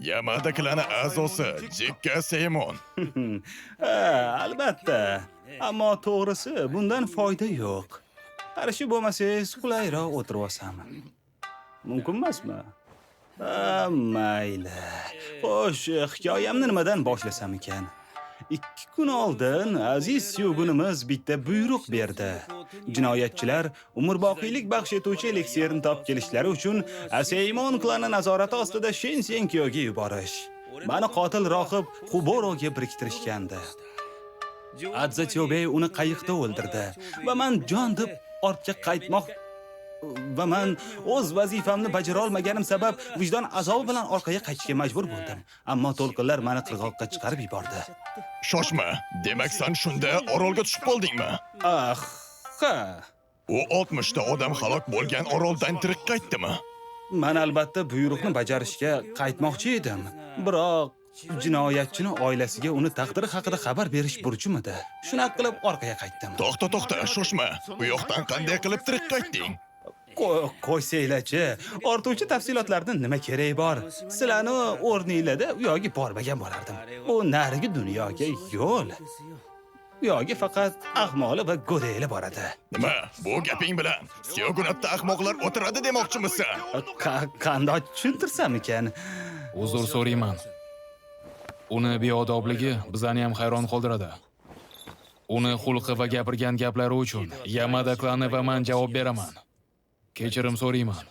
Yamada klani a'zosi Jekka Seymon. Ha, albatta. Ammo to'g'risi bundan foyda yo'q. Qarshi bo'lmasangiz qulayroq o'tirib olsam. Mumkin emasmi? Ha, mayli. Xo'sh, hikoyamni nimadan boshlasam ekan? 2 kun oldin aziz suygunimiz bitta buyruq berdi. Jinoyatchilar umrboqiylik baxsh etuvchi eliksirni topib kelishlari uchun Seymon klani nazorati ostida Shensenkyoga yuborish. Mani qotil rohib Xuboroga biriktirishgandi. Adzatyobe uni qayiqda o'ldirdi va men jon deb ortga qaytmoq va men o'z vazifamni bajara olmaganim sabab vijdon azobi bilan orqaga qaytishga majbur bo'ldim. Ammo to'lqinlar meni qirg'oqqa chiqarib yubordi. Shoshma, demak sen shunda orolga tushib qoldingmi? Ah, ha. U 60 ta odam halok bo'lgan oroldan tirik qaytdimi? Men albatta buyruqni bajarishga qaytmoqchi edim. Biroq jinoyatchini oilasiga uni taqdiri haqida xabar berish burchim edi. Shunaqa qilib orqaga qaytdim. To'xta, shoshma. Bu yoqdan qanday qilib tirik qaytding? Qo'ysanglar-chi, ortuvchi tafsilotlardan nima kerak bor? Sizlarni o'rninglarda u yoqqa bormagan bo'lardim. Bu narigi dunyoga yo'l. U yoqqa faqat ahmoqlar va go'daklar boradi. Nima? Bu gaping bilan Syogunatda ahmoqlar o'tiradi demoqchimisan? Qanday tushuntirsam ekan? Uzr so'rayman. Uni beodobligi bizani ham hayron qoldiradi. Uni xulqi va gapirgan gaplari uchun Yamada klani va men javob beraman. Kechirim so'rayman.